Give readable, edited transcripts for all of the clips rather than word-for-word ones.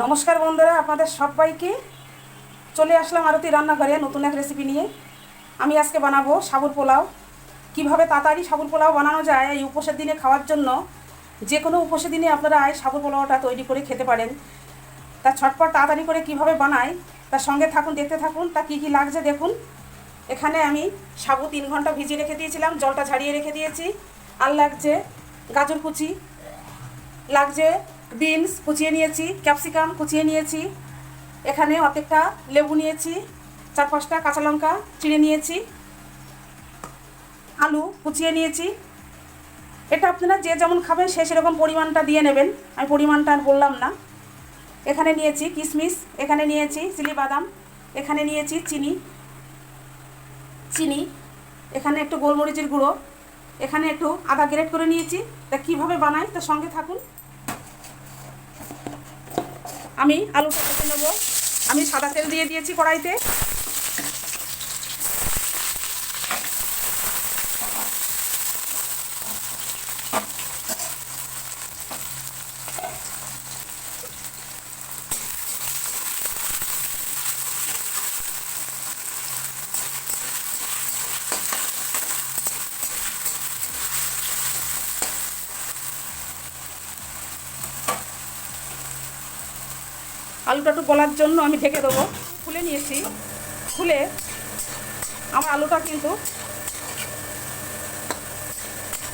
নমস্কার বন্ধুরা, আপনাদের সবাইকে চলে আসলাম আরতি রান্নাঘরে নতুন এক রেসিপি নিয়ে। আমি আজকে বানাবো সাবুর পোলাও। কিভাবে তাড়াতাড়ি সাবুর পোলাও বানানো যায় এই উপোসের দিনে খাওয়ার জন্য। যে কোনো উপোসের দিনে আপনারা এই সাবুর পোলাওটা তৈরি করে খেতে পারেন। তা ছটপট তাড়াতাড়ি করে কিভাবে বানাই তার সঙ্গে থাকুন, দেখতে থাকুন। তা কী কী লাগছে দেখুন। এখানে আমি সাবু 3 ঘন্টা ভিজিয়ে রেখে দিয়েছিলাম, জলটা ঝারিয়ে রেখে দিয়েছি। আর লাগছে গাজর কুচি, লাগছে বিনস কুচিয়ে নিয়েছি, ক্যাপসিকাম কুচিয়ে নিয়েছি, এখানে অর্ধেকটা লেবু নিয়েছি, 4-5টা কাঁচা লঙ্কা চিড়ে নিয়েছি, আলু কুচিয়ে নিয়েছি। এটা আপনারা যে যেমন খাবেন সে সেরকম পরিমাণটা দিয়ে নেবেন, আমি পরিমাণটা আর বললাম না। এখানে নিয়েছি কিশমিশ, এখানে নিয়েছি চিলি বাদাম, এখানে নিয়েছি চিনি, এখানে একটু গোলমরিচের গুঁড়ো, এখানে একটু আদা গ্রেট করে নিয়েছি। তা কীভাবে বানাই তার সঙ্গে থাকুন। আমি আলুটা কেটে নেব। আমি সাদা তেল দিয়ে দিয়েছি কড়াইতে। আলুটা একটু গলার জন্য আমি ঢেকে দেবো। খুলে নিয়েছি। খুলে আমার আলুটা কিন্তু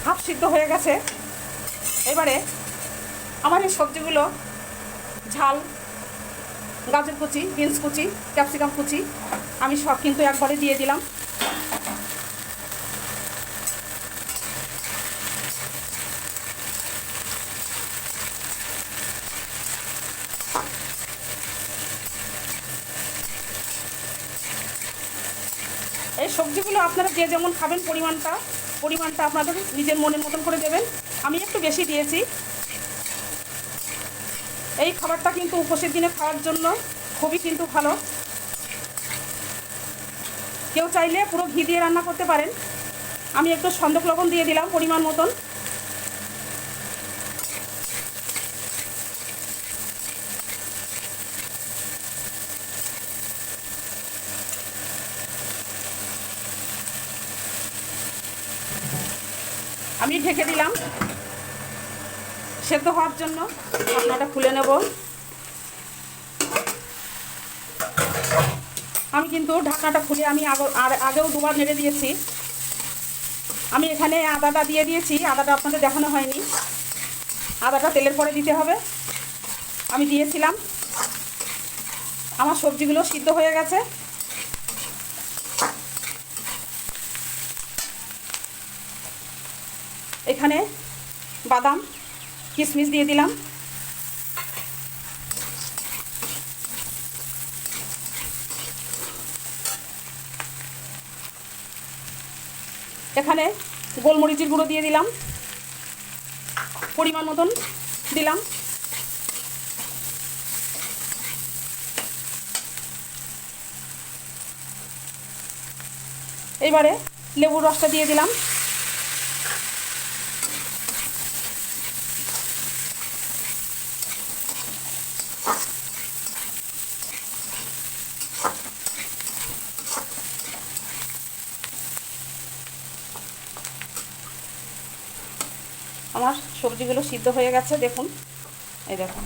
হাফ সিদ্ধ হয়ে গেছে। এবারে আমার এই সবজিগুলো ঝাল, গাজর কুচি, বিনস কুচি, ক্যাপসিকাম কুচি আমি সব কিন্তু একবারে দিয়ে দিলাম। এই সবজিগুলো আপনারা যে যেমন খাবেন পরিমাণটা আপনাদের নিজের মনের মতন করে দেবেন। আমি একটু বেশি দিয়েছি। এই খাবারটা কিন্তু উপোসের দিনে খাওয়ার জন্য খুবই কিন্তু ভালো। কেউ চাইলে পুরো ঘি দিয়ে রান্না করতে পারেন। আমি একটু সন্দক লবণ দিয়ে দিলাম পরিমাণ মতন। আমি ঢেকে দিলাম সেদ্ধ হওয়ার জন্য। ঢাকনাটা খুলে নেব। আমি কিন্তু ঢাকনাটা খুলে আমি আগেও দুবার নেড়ে দিয়েছি। আমি এখানে আদাটা দিয়ে দিয়েছি। আদাটা আপনাদের দেখানো হয়নি। আদাটা তেলের পরে দিতে হবে। আমি দিয়েছিলাম। আমার সবজিগুলো সিদ্ধ হয়ে গেছে। এখানে বাদাম কিশমিশ দিয়ে দিলাম। এখানে গোলমরিচের গুঁড়ো দিয়ে দিলাম, পরিমাণ মতন দিলাম। এবারে লেবুর রসটা দিয়ে দিলাম। আমার সবজিগুলো সিদ্ধ হয়ে গেছে দেখুন। এই দেখুন।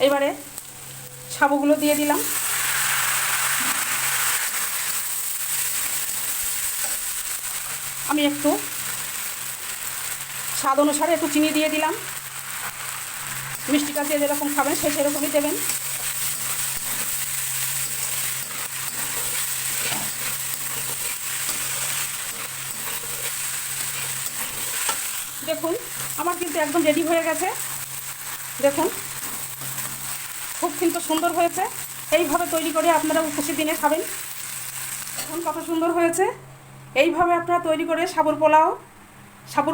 এবারে সাবুগুলো দিয়ে দিলাম। আমি একটু স্বাদ অনুসারে একটু চিনি দিয়ে দিলাম। মিষ্টিটা যে যেরকম খাবেন সে সেরকমই দেবেন। দেখুন আমার কিন্তু একদম রেডি হয়ে গেছে। দেখুন খুব কিন্তু সুন্দর হয়েছে। এইভাবে তৈরি করে আপনারা উপোসের দিনে খাবেন। দেখুন কত সুন্দর হয়েছে। এইভাবে আপনারা তৈরি করে সাবুর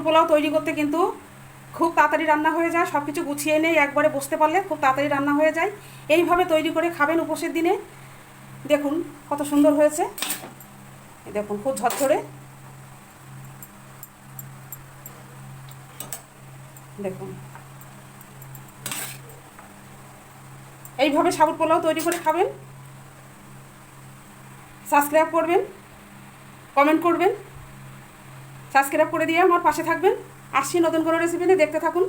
পোলাও তৈরি করতে কিন্তু খুব তাড়াতাড়ি রান্না হয়ে যায়। সব কিছু গুছিয়ে নিয়ে একবারে বসতে পারলে খুব তাড়াতাড়ি রান্না হয়ে যায়। এইভাবে তৈরি করে খাবেন উপোসের দিনে। দেখুন কত সুন্দর হয়েছে। দেখুন খুব ঝরঝরে। দেখুন, এইভাবে সাবুর পোলাও তৈরি করে খাবেন। সাবস্ক্রাইব করবেন, কমেন্ট করবেন, সাবস্ক্রাইব করে দিয়ে আমার পাশে থাকবেন। আসছি নতুন কোনো রেসিপি নিয়ে, দেখতে থাকুন।